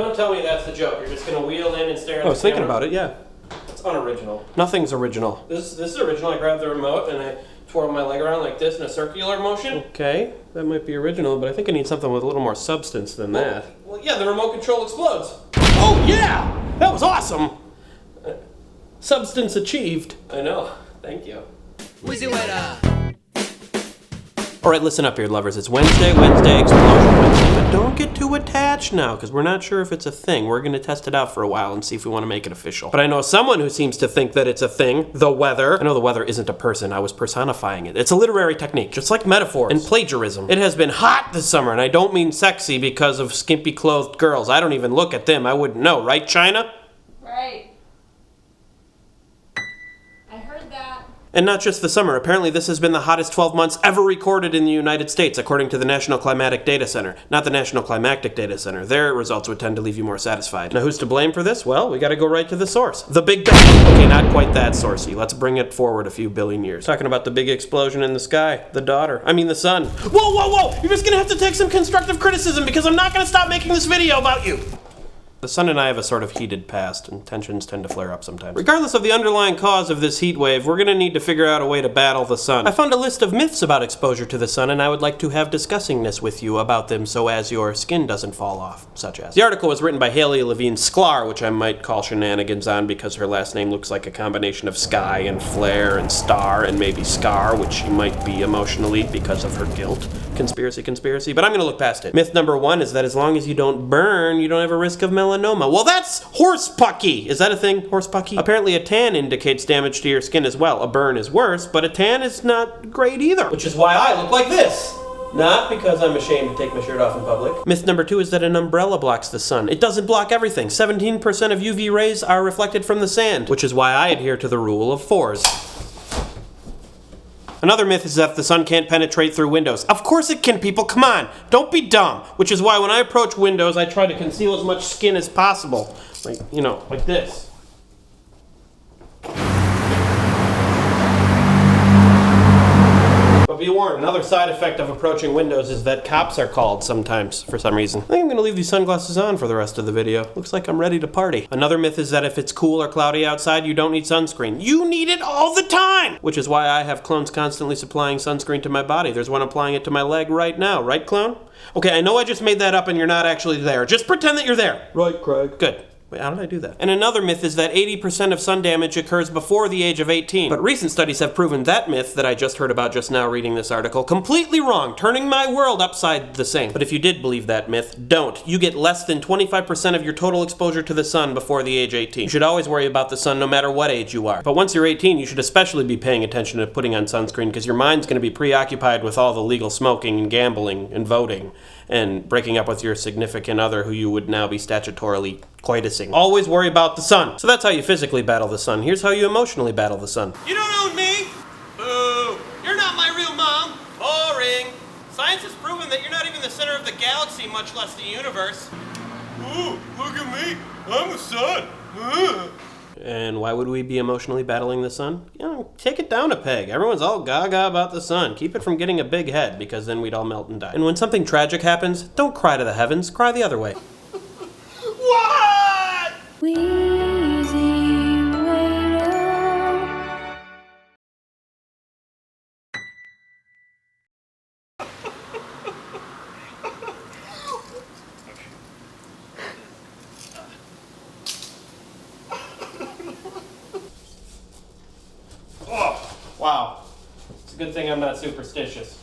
Don't tell me that's the joke. You're just gonna wheel in and stare at the camera? I was thinking about it, yeah. It's unoriginal. Nothing's original. This is original. I grabbed the remote and I twirled my leg around like this in a circular motion. Okay, that might be original, but I think I need something with a little more substance than that. Well, yeah, the remote control explodes. Oh, yeah! That was awesome! Substance achieved. I know. Thank you. WheezyWaiter. Alright, listen up here, lovers. It's Wednesday, Explosion Wednesday. But don't get too attached now, because we're not sure if it's a thing. We're going to test it out for a while and see if we want to make it official. But I know someone who seems to think that it's a thing. The weather. I know the weather isn't a person. I was personifying it. It's a literary technique, just like metaphors and plagiarism. It has been hot this summer, and I don't mean sexy because of skimpy-clothed girls. I don't even look at them. I wouldn't know. Right, China? Right. I heard that. And not just the summer. Apparently this has been the hottest 12 months ever recorded in the United States, according to the National Climatic Data Center. Not the National Climactic Data Center. Their results would tend to leave you more satisfied. Now who's to blame for this? Well, we gotta go right to the source. The Big Bang. Okay, not quite that sourcey. Let's bring it forward a few billion years. Talking about the big explosion in the sky. The sun. Whoa, whoa, whoa! You're just gonna have to take some constructive criticism because I'm not gonna stop making this video about you! The sun and I have a sort of heated past, and tensions tend to flare up sometimes. Regardless of the underlying cause of this heat wave, we're gonna need to figure out a way to battle the sun. I found a list of myths about exposure to the sun, and I would like to have discussingness with you about them so as your skin doesn't fall off, such as. The article was written by Haley Levine Sklar, which I might call shenanigans on because her last name looks like a combination of sky and flare and star and maybe scar, which she might be emotionally because of her guilt. Conspiracy, but I'm gonna look past it. Myth number 1 is that as long as you don't burn, you don't have a risk of melanoma. Well, that's horsepucky! Is that a thing, horsepucky? Apparently a tan indicates damage to your skin as well. A burn is worse, but a tan is not great either. Which is why I look like this! Not because I'm ashamed to take my shirt off in public. Myth number 2 is that an umbrella blocks the sun. It doesn't block everything. 17% of UV rays are reflected from the sand, which is why I adhere to the rule of 4s. Another myth is that the sun can't penetrate through windows. Of course it can, people, come on, don't be dumb. Which is why when I approach windows, I try to conceal as much skin as possible. Like, you know, like this. But be warned, another side effect of approaching windows is that cops are called sometimes, for some reason. I think I'm gonna leave these sunglasses on for the rest of the video. Looks like I'm ready to party. Another myth is that if it's cool or cloudy outside, you don't need sunscreen. You need it all the time! Which is why I have clones constantly supplying sunscreen to my body. There's one applying it to my leg right now, right, clone? Okay, I know I just made that up and you're not actually there. Just pretend that you're there. Right, Craig. Good. Wait, how did I do that? And another myth is that 80% of sun damage occurs before the age of 18. But recent studies have proven that myth that I just heard about just now reading this article completely wrong, turning my world upside the same. But if you did believe that myth, don't. You get less than 25% of your total exposure to the sun before the age 18. You should always worry about the sun no matter what age you are. But once you're 18, you should especially be paying attention to putting on sunscreen because your mind's going to be preoccupied with all the legal smoking and gambling and voting and breaking up with your significant other who you would now be statutorily coitusing. Always worry about the sun. So that's how you physically battle the sun. Here's how you emotionally battle the sun. You don't own me! Boo! You're not my real mom! Boring! Science has proven that you're not even the center of the galaxy, much less the universe. Ooh, look at me! I'm the sun! And why would we be emotionally battling the sun? You know, take it down a peg. Everyone's all gaga about the sun. Keep it from getting a big head, because then we'd all melt and die. And when something tragic happens, don't cry to the heavens, cry the other way. What? WheezyWaiter. Oh, wow. It's a good thing I'm not superstitious.